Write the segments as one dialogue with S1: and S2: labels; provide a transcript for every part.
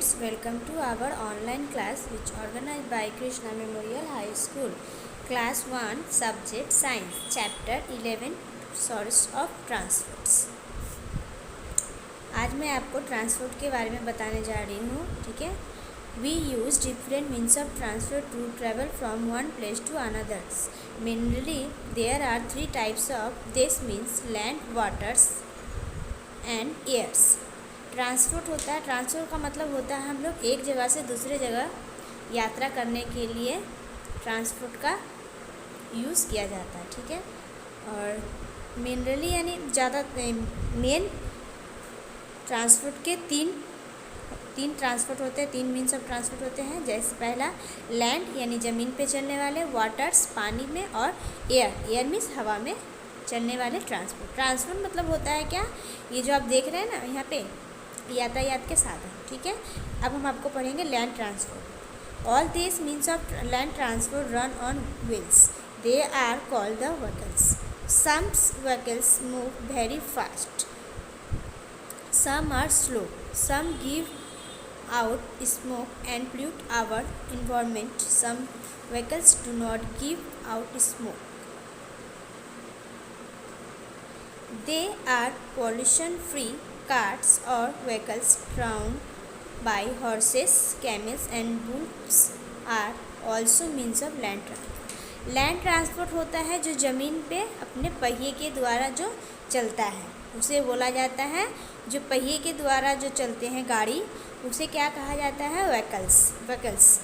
S1: students, welcome to our online class which organized by Krishna Memorial High School. Class 1, Subject Science, Chapter 11, Source of Transports. आज मैं आपको transport के बारे में बताने जा रही हूँ, ठीक है। We use different means of transport to travel from one place to another. Mainly, there are three types of this means: land, waters and airs. Transport होता है, ट्रांसपोर्ट का मतलब होता है हम लोग एक जगह से दूसरे जगह यात्रा करने के लिए ट्रांसपोर्ट का यूज़ किया जाता है, ठीक है। और मेनरली यानी ज़्यादा मेन ट्रांसपोर्ट के तीन ट्रांसपोर्ट होते हैं, तीन मीन्स ऑफ ट्रांसपोर्ट होते हैं। जैसे पहला लैंड यानी ज़मीन पे चलने वाले, वाटर्स पानी में, और एयर मीन्स हवा में चलने वाले ट्रांसपोर्ट मतलब होता है क्या, ये जो आप देख रहे हैं ना यहाँ पे यातायात के साधन, ठीक है। अब हम आपको पढ़ेंगे land transport. All this means of land transport run on wheels, they are called the vehicles. Some vehicles move very fast, some are slow, some give out smoke and pollute our environment. Some vehicles do not give out smoke. They are pollution-free cars or vehicles drawn by horses, camels and bulls are also means of land transport. Land transport होता है जो ज़मीन पे अपने पहिए के द्वारा जो चलता है, उसे बोला जाता है। जो पहिए के द्वारा जो चलते हैं गाड़ी, उसे क्या कहा जाता है, व्हीकल्स।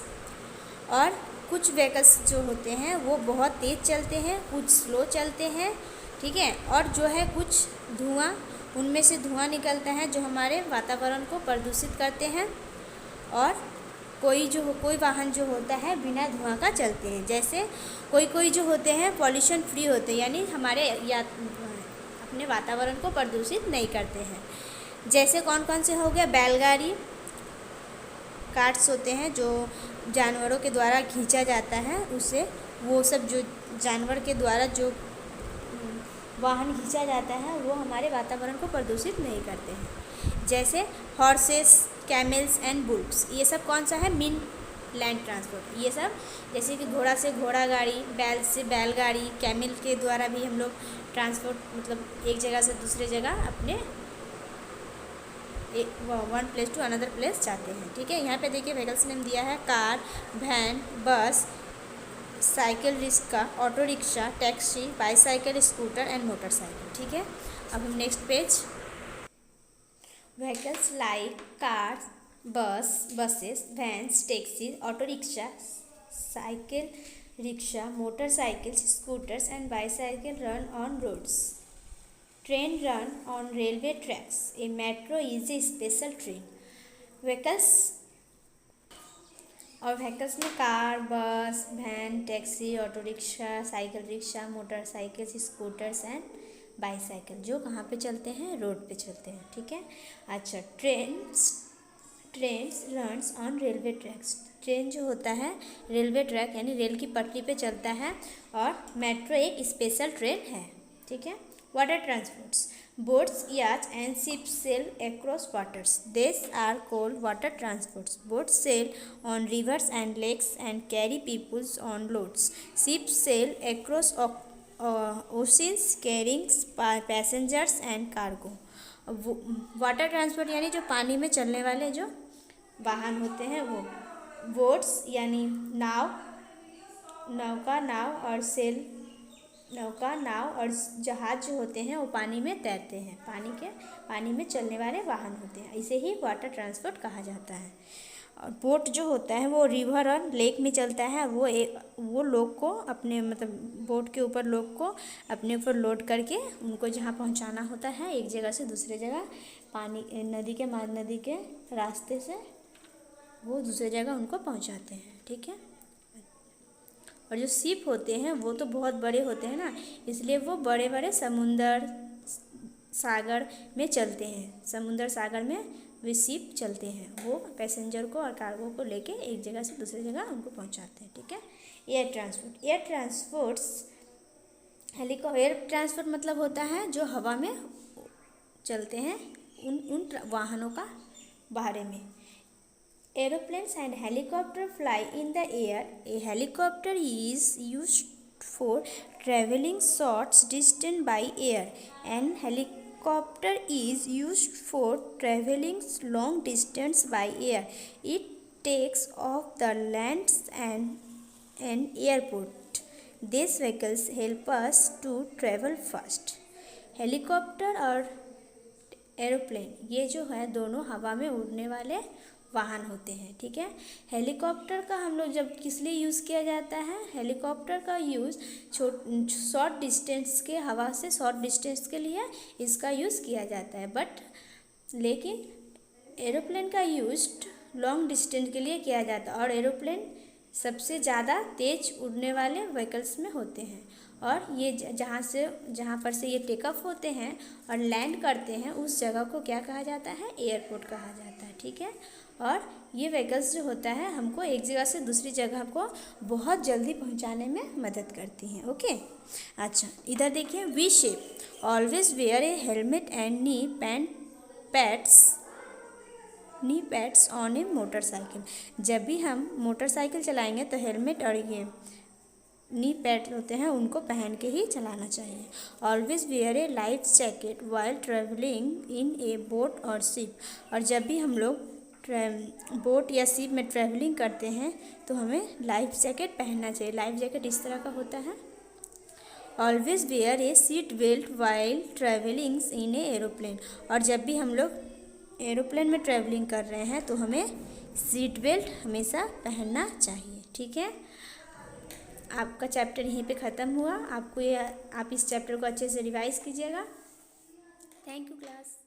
S1: और कुछ व्हीकल्स जो होते हैं वो बहुत तेज़ चलते हैं, कुछ स्लो चलते हैं, ठीक है। और जो है कुछ धुआं, उनमें से धुआं निकलता है जो हमारे वातावरण को प्रदूषित करते हैं। और कोई वाहन जो होता है बिना धुआं का चलते हैं। जैसे कोई जो होते हैं पॉल्यूशन फ्री होते हैं, यानी हमारे अपने वातावरण को प्रदूषित नहीं करते हैं। जैसे कौन से हो गया, बैलगाड़ी, कार्ट्स होते हैं जो जानवरों के द्वारा खींचा जाता है, उसे वो सब जो जानवर के द्वारा जो वाहन खींचा जाता है वो हमारे वातावरण को प्रदूषित नहीं करते हैं। जैसे हॉर्सेस, कैमल्स एंड बुल्स, ये सब कौन सा है, मीन लैंड ट्रांसपोर्ट। ये सब जैसे कि घोड़ा से घोड़ा गाड़ी, बैल से बैलगाड़ी, कैमल के द्वारा भी हम लोग ट्रांसपोर्ट मतलब एक जगह से दूसरे जगह अपने one place to another place जाते हैं, ठीक है। यहाँ पे देखिए व्हीकल्स नेम दिया है: car, van, bus, cycle, rickshaw, auto rickshaw, taxi, bicycle, scooter and motorcycle, ठीक है। अब हम next page. Vehicles like car, buses, vans, taxis, auto rickshaw, cycle, rickshaw, motorcycles, scooters and bicycle run on roads. Train run on railway tracks. A metro is a special train. Vehicles और vehicles में car, bus, van, taxi, auto rickshaw, cycle rickshaw, motorcycle, scooters and bicycle, जो कहाँ पे चलते हैं, road पे चलते हैं, ठीक है। अच्छा, trains runs on railway tracks. Train जो होता है रेलवे ट्रैक यानी रेल की पटरी पे चलता है, और मेट्रो एक स्पेशल ट्रेन है, ठीक है। Water transports. Boats, yachts and ships sail across waters. These are called water transports. Boats sail on rivers and lakes and carry people on loads. Ships sail across oceans carrying passengers and cargo. Water transport यानी जो पानी में चलने वाले जो वाहन होते हैं वो। बोट्स यानी नौका, नाव और जहाज जो होते हैं वो पानी में तैरते हैं, पानी में चलने वाले वाहन होते हैं, इसे ही वाटर ट्रांसपोर्ट कहा जाता है। और बोट जो होता है वो रिवर और लेक में चलता है, वो लोग को अपने मतलब बोट के ऊपर लोग को अपने ऊपर लोड करके उनको जहाँ पहुँचाना होता है एक जगह से दूसरे जगह, नदी के रास्ते से वो दूसरी जगह उनको पहुँचाते हैं, ठीक है। और जो शिप होते हैं वो तो बहुत बड़े होते हैं ना, इसलिए वो बड़े बड़े समुंदर सागर में चलते हैं। समुंदर सागर में वे शिप चलते हैं, वो पैसेंजर को और कार्गो को लेके एक जगह से दूसरी जगह उनको पहुंचाते हैं, ठीक है। एयर ट्रांसपोर्ट मतलब होता है जो हवा में चलते हैं, उन वाहनों का बारे में। Aeroplanes and helicopter fly in the air. A helicopter is used for traveling short distance by air, and helicopter is used for traveling long distance by air. It takes off the lands and an airport. These vehicles help us to travel fast. Helicopter और aeroplane ये जो है दोनों हवा में उड़ने वाले वाहन होते हैं, ठीक है। हेलीकॉप्टर का हम लोग जब किस लिए यूज़ किया जाता है, हेलीकॉप्टर का यूज़ शॉर्ट डिस्टेंस के हवा से शॉर्ट डिस्टेंस के लिए इसका यूज़ किया जाता है, लेकिन एरोप्लेन का यूज़ लॉन्ग डिस्टेंस के लिए किया जाता है। और एरोप्लेन सबसे ज़्यादा तेज़ उड़ने वाले व्हीकल्स में होते हैं, और ये जहाँ पर से ये टेक ऑफ होते हैं और लैंड करते हैं उस जगह को क्या कहा जाता है, एयरपोर्ट कहा जाता है, ठीक है। और ये व्हीकल्स जो होता है हमको एक जगह से दूसरी जगह को बहुत जल्दी पहुंचाने में मदद करती हैं, ओके। अच्छा, इधर देखिए, V shape, always wear A helmet and knee pads on A motorcycle. जब भी हम मोटरसाइकिल चलाएंगे तो हेलमेट और ये नी पैड होते हैं उनको पहन के ही चलाना चाहिए। Always wear A life jacket while travelling in A boat और शिप। और जब भी हम लोग बोट या शिप में ट्रैवलिंग करते हैं तो हमें लाइफ जैकेट पहनना चाहिए। लाइफ जैकेट इस तरह का होता है। Always wear A seat belt while travelling in A aeroplane. और जब भी हम लोग एरोप्लेन में ट्रैवलिंग कर रहे हैं तो हमें सीट बेल्ट हमेशा पहनना चाहिए, ठीक है। आपका चैप्टर यहीं पे ख़त्म हुआ। आप इस चैप्टर को अच्छे से रिवाइज कीजिएगा। Thank you class.